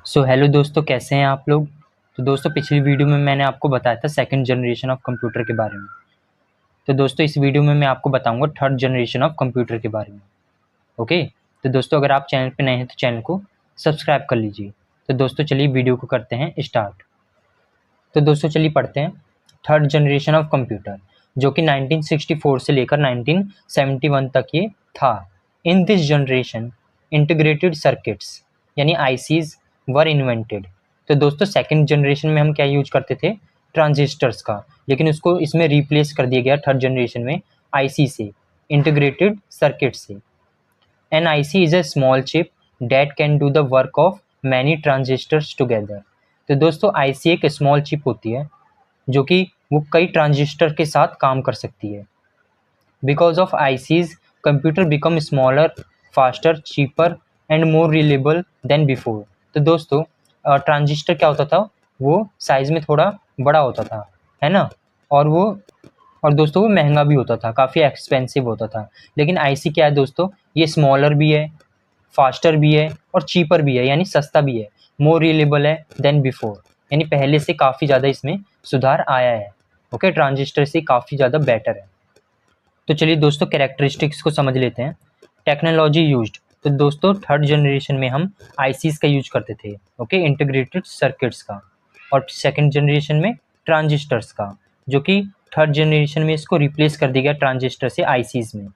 Hello दोस्तों, कैसे हैं आप लोग। तो दोस्तों, पिछली वीडियो में मैंने आपको बताया था सेकंड जनरेशन ऑफ कंप्यूटर के बारे में। तो दोस्तों, इस वीडियो में मैं आपको बताऊंगा थर्ड जनरेशन ऑफ कंप्यूटर के बारे में। ओके। तो दोस्तों, अगर आप चैनल पे नए हैं तो चैनल को सब्सक्राइब कर लीजिए। तो दोस्तों, चलिए वीडियो को करते हैं स्टार्ट। तो दोस्तों, चलिए पढ़ते हैं थर्ड जनरेशन ऑफ कंप्यूटर, जो कि 1964 से लेकर 1971 तक ये था। In this generation integrated circuits यानी आईसीज वर इन्वेंटेड। तो दोस्तों, सेकंड जनरेशन में हम क्या यूज करते थे, ट्रांजिस्टर्स का, लेकिन उसको इसमें रिप्लेस कर दिया गया थर्ड जनरेशन में आईसी से, इंटीग्रेटेड सर्किट से। An IC is a small chip that can do the work of many transistors together. तो दोस्तों, आईसी एक स्मॉल चिप होती है जो कि वो कई ट्रांजिस्टर के साथ काम कर सकती है। Because of ICs computer become smaller, faster, cheaper and more reliable than before. तो दोस्तों, ट्रांजिस्टर क्या होता था, वो साइज़ में थोड़ा बड़ा होता था, है ना। और दोस्तों, वो महंगा भी होता था, काफ़ी एक्सपेंसिव होता था। लेकिन आईसी क्या है दोस्तों, ये स्मॉलर भी है, फास्टर भी है और चीपर भी है, यानी सस्ता भी है, मोर रिलेबल है देन बिफोर, यानी पहले से काफ़ी ज़्यादा इसमें सुधार आया है। ओके, ट्रांजिस्टर से काफ़ी ज़्यादा बेटर है। तो चलिए दोस्तों, कैरेक्टरिस्टिक्स को समझ लेते हैं। Technology used. तो दोस्तों, थर्ड जनरेशन में हम आईसीज का यूज करते थे, ओके, इंटीग्रेटेड सर्किट्स का। और सेकंड जनरेशन में ट्रांजिस्टर्स का, जो कि थर्ड जनरेशन में इसको रिप्लेस कर दिया गया ट्रांजिस्टर से आईसीज में।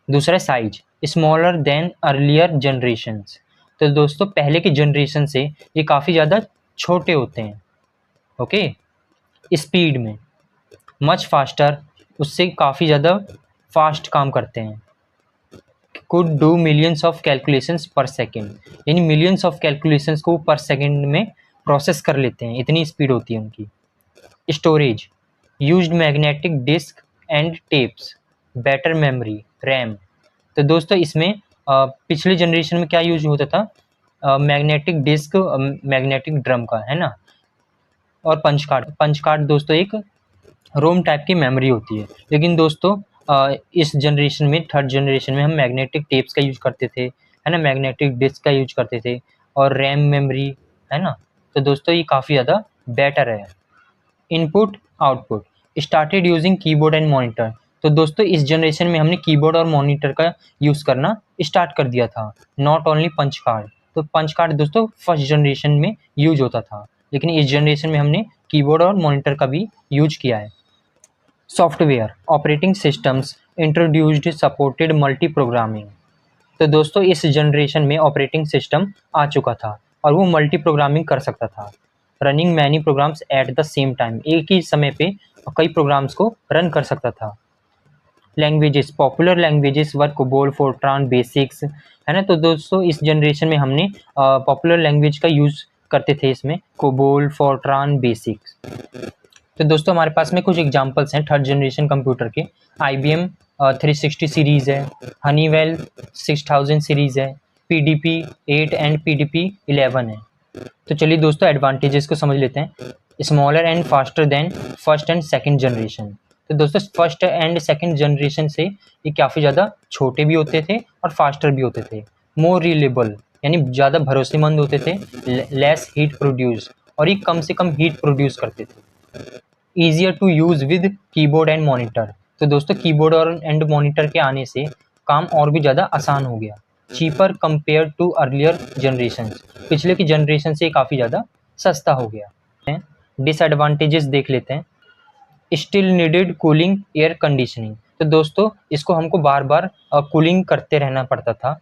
दूसरा, size smaller than earlier generations. तो दोस्तों, पहले के जनरेशन से ये काफ़ी ज़्यादा छोटे होते हैं। ओके। स्पीड में मच फास्टर, उससे काफ़ी ज़्यादा फास्ट काम करते हैं। Could do millions of calculations पर सेकेंड, यानी मिलियंस ऑफ कैलकुलेशंस को पर सेकेंड में प्रोसेस कर लेते हैं, इतनी स्पीड होती है उनकी। Storage used magnetic disk and tapes, better memory, RAM. तो दोस्तों, इसमें पिछले जनरेशन में क्या यूज होता था, मैग्नेटिक डिस्क, मैग्नेटिक ड्रम का, है ना। और पंच कार्ड दोस्तों एक रोम टाइप की मेमोरी होती है। लेकिन दोस्तों, इस जनरेशन में, थर्ड जनरेशन में, हम मैग्नेटिक टेप्स का यूज करते थे, है ना, मैग्नेटिक डिस्क का यूज करते थे, और रैम मेमोरी, है ना। तो दोस्तों, ये काफ़ी ज़्यादा बेटर है। Input output started using keyboard and monitor. तो दोस्तों, इस जनरेशन में हमने कीबोर्ड और मॉनिटर का यूज़ करना स्टार्ट कर दिया था, नॉट ओनली पंच कार्ड। तो पंच कार्ड दोस्तों फर्स्ट जनरेशन में यूज होता था, लेकिन इस जनरेशन में हमने कीबोर्ड और मॉनिटर का भी यूज किया है। Software operating systems introduced supported multi programming. तो दोस्तों, इस जनरेशन में ऑपरेटिंग सिस्टम आ चुका था और वो मल्टी प्रोग्रामिंग कर सकता था, running many programs at the same time, एक ही समय पे कई प्रोग्राम्स को रन कर सकता था। लैंग्वेजेस पॉपुलर लैंग्वेजेस वर कोबोल, फोर्ट्रान, बेसिक्स, है ना। तो दोस्तों, इस जनरेशन में हमने पॉपुलर लैंग्वेज का यूज़ करते थे इसमें, कोबोल, फोर्ट्रान, बेसिक्स। तो दोस्तों, हमारे पास में कुछ एग्जांपल्स हैं थर्ड जनरेशन कंप्यूटर के। IBM 360 सीरीज़ है, हनीवेल 6000 सीरीज़ है, PDP 8 एंड PDP 11 है। तो चलिए दोस्तों, एडवांटेजेस को समझ लेते हैं। Smaller and faster than first and second generation. तो दोस्तों, फर्स्ट एंड सेकंड जनरेशन से ये काफ़ी ज़्यादा छोटे भी होते थे और फास्टर भी होते थे। मोर रिलेबल, यानी ज़्यादा भरोसेमंद होते थे। लेस हीट प्रोड्यूस, और ये कम से कम हीट प्रोड्यूस करते थे। Easier to use with keyboard and monitor. तो दोस्तों, कीबोर्ड और एंड मॉनिटर के आने से काम और भी ज़्यादा आसान हो गया। Cheaper compare to earlier generation, पिछले की जनरेशन से काफ़ी ज़्यादा सस्ता हो गया। डिसएडवांटेजेस देख लेते हैं। Still needed cooling air conditioning. तो दोस्तों, इसको हमको बार बार कूलिंग करते रहना पड़ता था।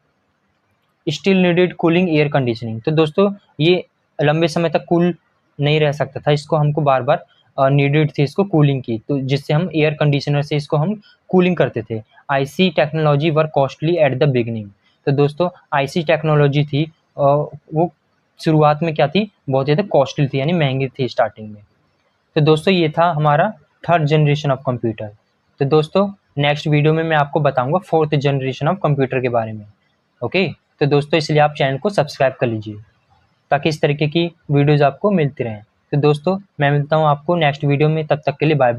Still needed cooling air conditioning. तो दोस्तों, ये लंबे समय तक कूल नहीं रह सकता था, इसको हमको बार बार नीडेड थी इसको कूलिंग की, तो जिससे हम एयर कंडीशनर से इसको हम कूलिंग करते थे। IC technology were costly at the beginning. तो दोस्तों, आईसी टेक्नोलॉजी थी, वो शुरुआत में क्या थी, बहुत ज़्यादा कॉस्टली थी, यानी महंगी थी स्टार्टिंग में। तो दोस्तों, ये था हमारा थर्ड जनरेशन ऑफ कंप्यूटर। तो दोस्तों, नेक्स्ट वीडियो में मैं आपको बताऊंगा फोर्थ जनरेशन ऑफ कंप्यूटर के बारे में। ओके। तो दोस्तों, इसलिए आप चैनल को सब्सक्राइब कर लीजिए ताकि इस तरीके की वीडियोज़ आपको मिलती रहें। तो दोस्तों, मैं मिलता हूँ आपको नेक्स्ट वीडियो में, तब तक के लिए बाय बाय।